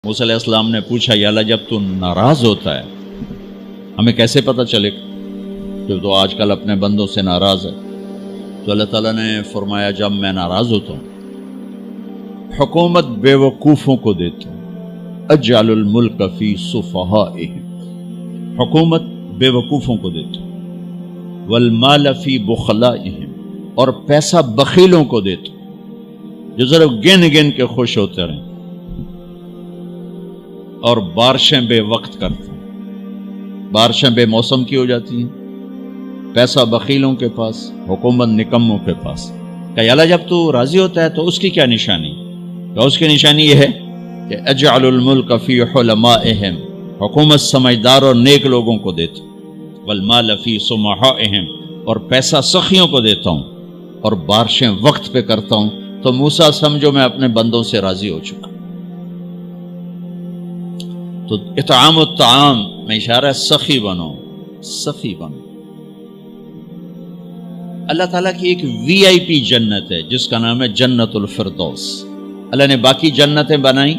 موسیٰ علیہ السلام نے پوچھا یا اللہ جب تو ناراض ہوتا ہے ہمیں کیسے پتہ چلے کہ تو آج کل اپنے بندوں سے ناراض ہے؟ تو اللہ تعالیٰ نے فرمایا جب میں ناراض ہوتا ہوں حکومت بے وقوفوں کو دیتا ہوں، اجعل الملک فی صفہائہم، حکومت بے وقوفوں کو دیتا ہوں، والمال فی بخلائہم، اور پیسہ بخیلوں کو دیتا ہوں جو ذرا گن گن کے خوش ہوتے رہیں، اور بارشیں بے وقت کرتے ہیں، بارشیں بے موسم کی ہو جاتی ہیں، پیسہ بخیلوں کے پاس، حکومت نکموں کے پاس۔ کہ اللہ جب تو راضی ہوتا ہے تو اس کی کیا نشانی؟ کہ اس کی نشانی یہ ہے کہ اجعل الملک فی حلمائہم، حکومت سمجھدار اور نیک لوگوں کو دیتا ہوں، والمال فی سمحائہم، اور پیسہ سخیوں کو دیتا ہوں، اور بارشیں وقت پہ کرتا ہوں۔ تو موسیٰ سمجھو میں اپنے بندوں سے راضی ہو چکا۔ تو اطعام الطعام میں اشارہ ہے سخی بنو، سخی بنو۔ اللہ تعالیٰ کی ایک وی آئی پی جنت ہے جس کا نام ہے جنت الفردوس۔ اللہ نے باقی جنتیں بنائیں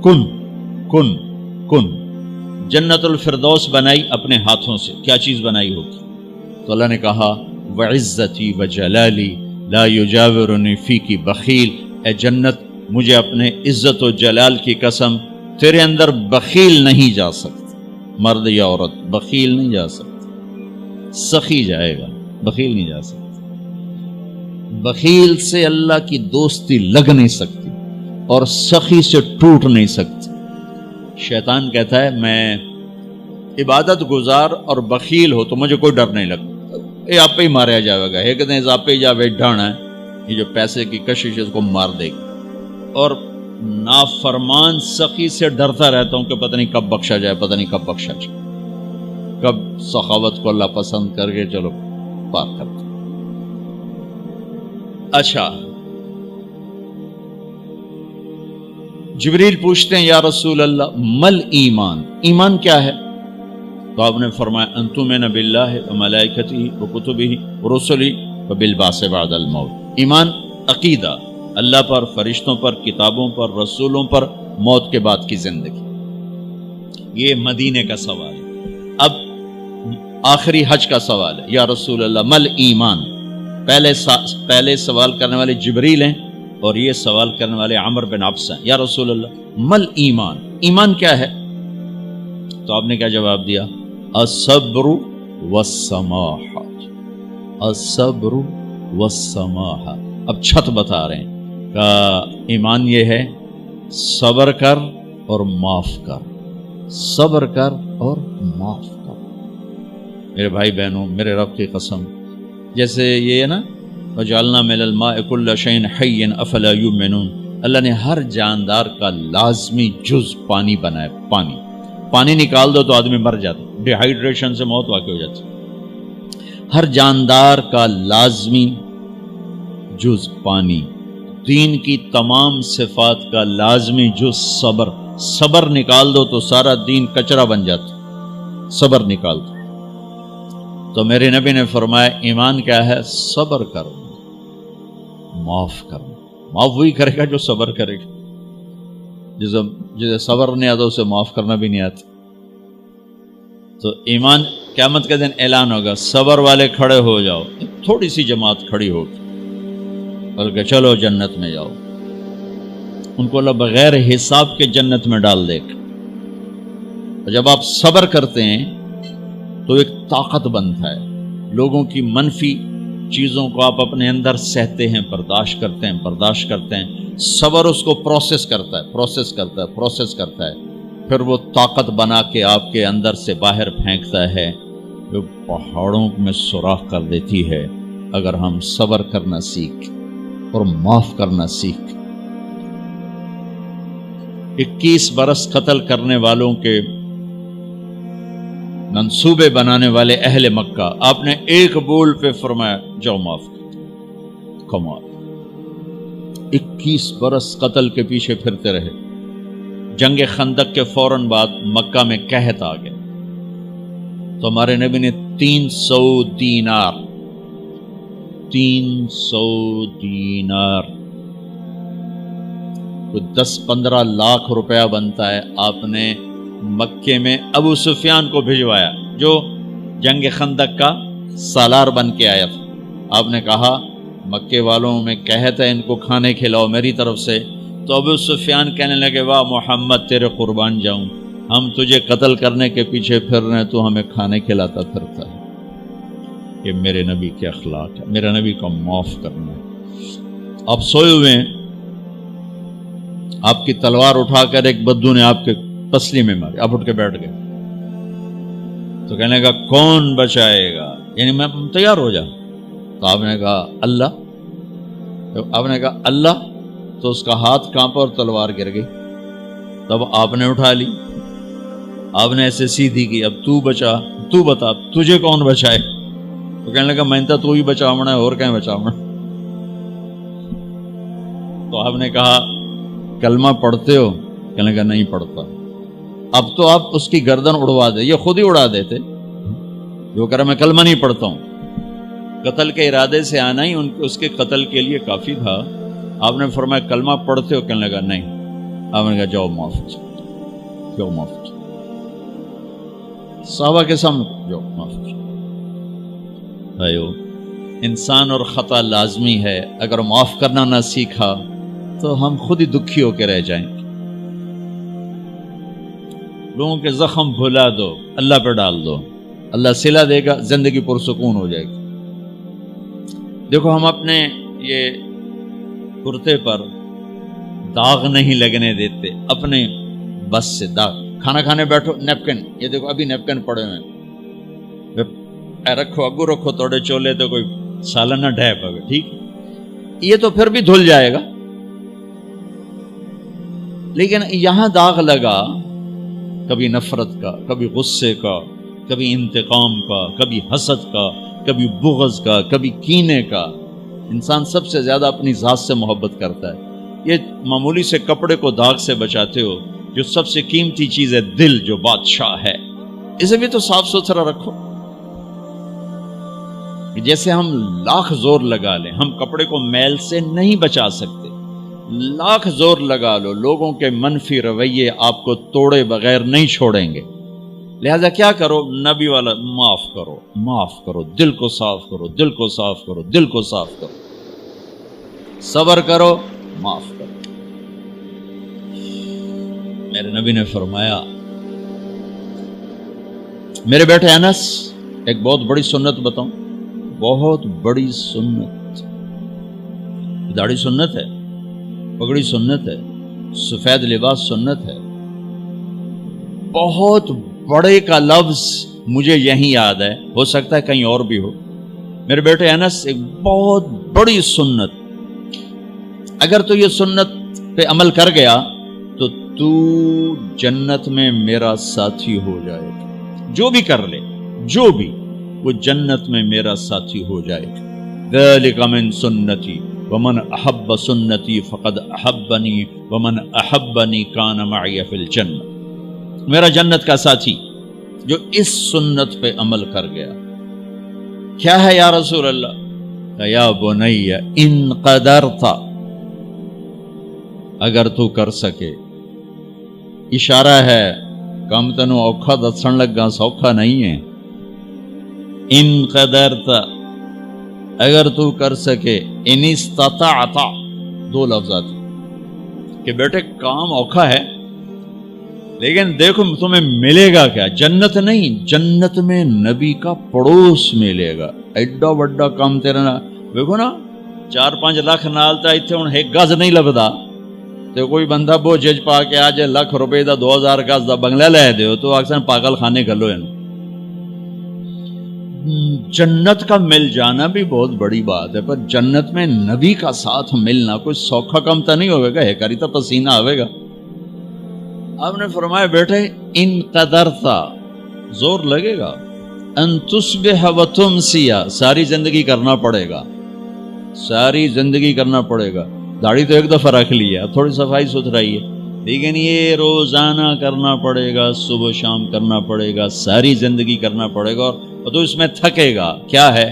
کن کن کن، جنت الفردوس بنائی اپنے ہاتھوں سے۔ کیا چیز بنائی ہوگی؟ تو اللہ نے کہا وعزتی وجلالی لا یجاورنی فیکی بخیل، اے جنت مجھے اپنے عزت و جلال کی قسم تیرے اندر بخیل نہیں جا سکتا، مرد یا عورت بخیل نہیں جا سکتا، سخی جائے گا، بخیل نہیں جا سکتا۔ بخیل سے اللہ کی دوستی لگ نہیں سکتی اور سخی سے ٹوٹ نہیں سکتی۔ شیطان کہتا ہے میں عبادت گزار اور بخیل ہو تو مجھے کوئی ڈر نہیں لگتا، یہ آپ ہی ماریا جائے گا، ایک دن آپ ہی جاوے ڈھانا ہے، یہ جو پیسے کی کشش اس کو مار دے گی۔ اور نافرمان سخی سے ڈرتا رہتا ہوں کہ پتہ نہیں کب بخشا جائے، پتہ نہیں کب بخشا جائے، کب سخاوت کو اللہ پسند کر کے چلو پار کرتا۔ اچھا، جبریل پوچھتے ہیں یا رسول اللہ مل ایمان، ایمان کیا ہے؟ تو آپ نے فرمایا ان تؤمن باللہ وملائکتہ وکتبہ ورسلہ وبالبعث بعد الموت۔ ایمان عقیدہ، اللہ پر، فرشتوں پر، کتابوں پر، رسولوں پر، موت کے بعد کی زندگی۔ یہ مدینے کا سوال ہے۔ اب آخری حج کا سوال ہے یا رسول اللہ مل ایمان۔ پہلے سوال کرنے والے جبریل ہیں اور یہ سوال کرنے والے عمر بن عبس ہیں۔ یا رسول اللہ مل ایمان، ایمان کیا ہے؟ تو آپ نے کیا جواب دیا؟ الصبر والسماحہ، الصبر والسماحہ۔ اب چھت بتا رہے ہیں کہ ایمان یہ ہے صبر کر اور معاف کر، صبر کر اور معاف کر۔ میرے بھائی بہنوں، میرے رب کی قسم، جیسے یہ ہے نا وجعلنا من الماء كل شيء حي افلا يؤمنون، اللہ نے ہر جاندار کا لازمی جز پانی بنایا۔ پانی نکال دو تو آدمی مر جاتا، ڈی ہائیڈریشن سے موت واقع ہو جاتی۔ ہر جاندار کا لازمی جز پانی، دین کی تمام صفات کا لازمی جز صبر، صبر نکال دو تو سارا دین کچرا بن جاتا، صبر نکال دو۔ تو میرے نبی نے فرمایا ایمان کیا ہے؟ صبر کرو، معاف کرو۔ معاف وہی کرے گا جو صبر کرے گا، جسے صبر نہیں آتا اسے معاف کرنا بھی نہیں آتا۔ تو ایمان قیامت کے دن اعلان ہوگا صبر والے کھڑے ہو جاؤ، تھوڑی سی جماعت کھڑی ہوگی، بلکہ چلو جنت میں جاؤ۔ ان کو اللہ بغیر حساب کے جنت میں ڈال دے گا۔ اور جب آپ صبر کرتے ہیں تو ایک طاقت بنتا ہے، لوگوں کی منفی چیزوں کو آپ اپنے اندر سہتے ہیں، برداشت کرتے ہیں۔ صبر اس کو پروسیس کرتا ہے، پھر وہ طاقت بنا کے آپ کے اندر سے باہر پھینکتا ہے، جو پہاڑوں میں سوراخ کر دیتی ہے اگر ہم صبر کرنا سیکھ اور معاف کرنا سیکھ۔ 21 برس قتل کرنے والوں کے منصوبے بنانے والے اہل مکہ، آپ نے ایک بول پہ فرمایا جاؤ معاف کر۔ کمال، 21 برس قتل کے پیچھے پھرتے رہے۔ جنگ خندق کے فوراً بعد مکہ میں قحط آ گیا، تو ہمارے نبی نے 300 دینار کوئی 10-15 لاکھ روپیہ بنتا ہے، آپ نے مکے میں ابو سفیان کو بھجوایا جو جنگ خندق کا سالار بن کے آیا تھا. آپ نے کہا مکے والوں میں کہتا ہے ان کو کھانے کھلاؤ میری طرف سے. تو ابو سفیان کہنے لگے واہ محمد تیرے قربان جاؤں، ہم تجھے قتل کرنے کے پیچھے پھر رہے ہیں، تو ہمیں کھانے کھلاتا پھرتا ہے. یہ میرے نبی کے اخلاق ہے، میرا نبی کو معاف کرنا ہے. آپ سوئے ہوئے ہیں، آپ کی تلوار اٹھا کر ایک بدو نے آپ کے پسلی میں ماری، آپ اٹھ کے بیٹھ گئے، تو کہنے کا کون بچائے گا، یعنی میں تیار ہو جا. تو آپ نے کہا اللہ. آپ نے کہا اللہ، تو اس کا ہاتھ کانپا اور تلوار گر گئی. تب آپ نے اٹھا لی، آپ نے ایسے سیدھی کی، اب تو بچا، تو بتا تجھے کون بچائے. تو کہنے لگا میں تو ہی بچاونا ہے، اور کہیں بچاونا. تو آپ نے کہا کلمہ پڑھتے ہو؟ کہنے لگا نہیں پڑھتا. اب تو آپ اس کی گردن اڑوا دے، یہ خود ہی اڑا دیتے جو کہہ رہا میں کلمہ نہیں پڑھتا ہوں. قتل کے ارادے سے آنا ہی اس کے قتل کے لیے کافی تھا. آپ نے فرمایا کلمہ پڑھتے ہو؟ کہنے لگا نہیں. آپ نے کہا جاؤ معاف ہو جاؤ، جاؤ معاف ہو جاؤ. صحابہ کے سامنے جاؤ معاف ہو جاؤ. بھائیو، انسان اور خطا لازمی ہے، اگر معاف کرنا نہ سیکھا تو ہم خود ہی دکھی ہو کے رہ جائیں گے. لوگوں کے زخم بھلا دو، اللہ پہ ڈال دو، اللہ صلہ دے گا، زندگی پرسکون ہو جائے گی. دیکھو ہم اپنے یہ کرتے پر داغ نہیں لگنے دیتے، اپنے بس سے داغ. کھانا کھانے بیٹھو نیپکن، یہ دیکھو ابھی نیپکن پڑے ہوئے اے رکھو اگو رکھو توڑے چولے تو کوئی سالن نہ ڈھے پاوے، ٹھیک یہ تو پھر بھی دھل جائے گا. لیکن یہاں داغ لگا، کبھی نفرت کا، کبھی غصے کا، کبھی انتقام کا، کبھی حسد کا، کبھی بغض کا، کبھی کینے کا. انسان سب سے زیادہ اپنی ذات سے محبت کرتا ہے. یہ معمولی سے کپڑے کو داغ سے بچاتے ہو، جو سب سے قیمتی چیز ہے دل جو بادشاہ ہے، اسے بھی تو صاف ستھرا رکھو. جیسے ہم لاکھ زور لگا لیں، ہم کپڑے کو میل سے نہیں بچا سکتے. لاکھ زور لگا لو، لوگوں کے منفی رویے آپ کو توڑے بغیر نہیں چھوڑیں گے. لہذا کیا کرو؟ نبی والا معاف کرو، معاف کرو، دل کو صاف کرو، دل کو صاف کرو، دل کو صاف کرو، صبر کرو، معاف کرو. میرے نبی نے فرمایا، میرے بیٹے انس ایک بہت بڑی سنت بتاؤں، بہت بڑی سنت. داڑھی سنت ہے، پگڑی سنت ہے، سفید لباس سنت ہے. بہت بڑے کا لفظ مجھے یہیں یاد ہے، ہو سکتا ہے کہیں اور بھی ہو. میرے بیٹے انس ایک بہت بڑی سنت، اگر تو یہ سنت پہ عمل کر گیا تو جنت میں میرا ساتھی ہو جائے گا. جو بھی کر لے، جو بھی، وہ جنت میں میرا ساتھی ہو جائے گا. ذالک من سنتی ومن احب سنتی فقد احبنی ومن احبنی کان معی فی الجنہ. میرا جنت کا ساتھی جو اس سنت پہ عمل کر گیا. کیا ہے یا رسول اللہ؟ یا بنی ان قدرت، اگر تو کر سکے. اشارہ ہے کم تنو اوکھا دسن لگا، سوکھا نہیں ہے. ان قدرت، اگر تو کر سکے. ان استطاعت، دو لفظات کہ بیٹے کام اوکھا ہے لیکن دیکھو تمہیں ملے گا کیا. جنت نہیں، جنت میں نبی کا پڑوس ملے گا. ایڈا وڈا کام تیرا نا دیکھو نا، 4-5 لاکھ نالتا اتنے ہوں ایک گز نہیں لبدا. تو کوئی بندہ بوجھ پا کے آ جائے ₹1,00,000 دا 2000 گز دا بنگلہ لے دیو تو اکثر پاگل خانے گلو ہیں. جنت کا مل جانا بھی بہت بڑی بات ہے، پر جنت میں نبی کا ساتھ ملنا کوئی سوکھا کم تو نہیں ہوئے گا، ہے کری تو پسینہ آئے گا. آپ نے فرمایا بیٹے ان قدرتا، زور لگے گا. ان تصبح و تمسی، ساری زندگی کرنا پڑے گا، ساری زندگی کرنا پڑے گا. داڑھی تو ایک دفعہ رکھ لی ہے، اب تھوڑی صفائی ستھرائی ہے، لیکن یہ روزانہ کرنا پڑے گا، صبح شام کرنا پڑے گا، ساری زندگی کرنا پڑے گا. اور تو اس میں تھکے گا. کیا ہے؟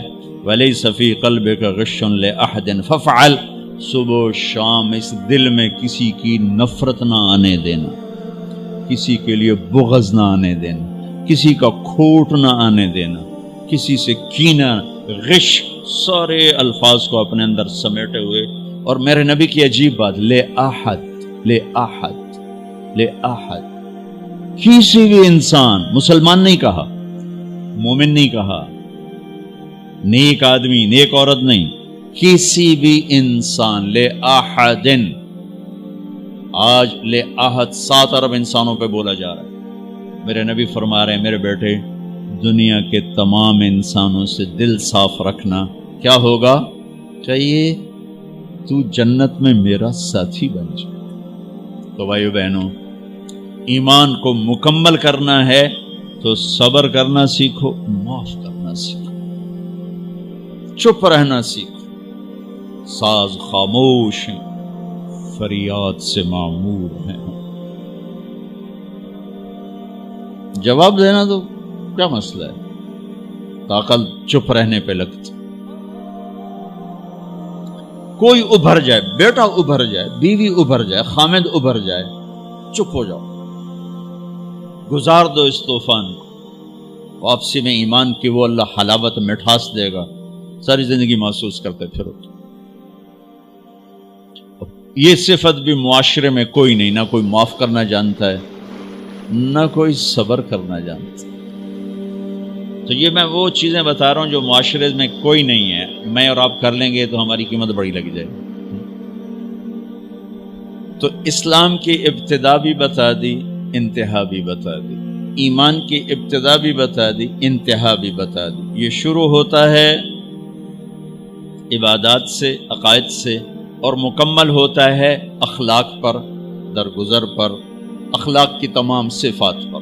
وَلَيْسَ فِي قَلْبِكَ غِشٌّ لِأَحَدٍ فَافْعَلْ. صبح و شام اس دل میں کسی کی نفرت نہ آنے دینا، کسی کے لیے بغض نہ آنے دینا، کسی کا کھوٹ نہ آنے دینا، کسی سے کینہ، غش، سارے الفاظ کو اپنے اندر سمیٹے ہوئے. اور میرے نبی کی عجیب بات، لے احد، لے احد، لے احد، کسی بھی انسان، مسلمان نہیں کہا، مومن نہیں کہا، نیک آدمی، نیک عورت نہیں، کسی بھی انسان، لے احدن. آج لے احد 7 ارب انسانوں پہ بولا جا رہا ہے. میرے نبی فرما رہے ہیں میرے بیٹے، دنیا کے تمام انسانوں سے دل صاف رکھنا. کیا ہوگا؟ چاہیے تو جنت میں میرا ساتھی بن جائے. تو بھائیو بہنوں، ایمان کو مکمل کرنا ہے تو صبر کرنا سیکھو، معاف کرنا سیکھو، چپ رہنا سیکھو. ساز خاموش ہیں، فریاد سے معمور ہیں. جواب دینا تو کیا مسئلہ ہے، طاقت چپ رہنے پہ لگتی. کوئی ابھر جائے، بیٹا ابھر جائے، بیوی ابھر جائے، خامد ابھر جائے، چپ ہو جاؤ، گزار دو اس طوفان کو. واپسی میں ایمان کی وہ اللہ حلاوت مٹھاس دے گا، ساری زندگی محسوس کرتے پھرو. یہ صفت بھی معاشرے میں کوئی نہیں، نہ کوئی معاف کرنا جانتا ہے، نہ کوئی صبر کرنا جانتا. تو یہ میں وہ چیزیں بتا رہا ہوں جو معاشرے میں کوئی نہیں ہے. میں اور آپ کر لیں گے تو ہماری قیمت بڑی لگ جائے گی. تو اسلام کی ابتدا بھی بتا دی، انتہا بھی بتا دی. ایمان کی ابتدا بھی بتا دی، انتہا بھی بتا دی. یہ شروع ہوتا ہے عبادات سے، عقائد سے، اور مکمل ہوتا ہے اخلاق پر، درگزر پر، اخلاق کی تمام صفات پر.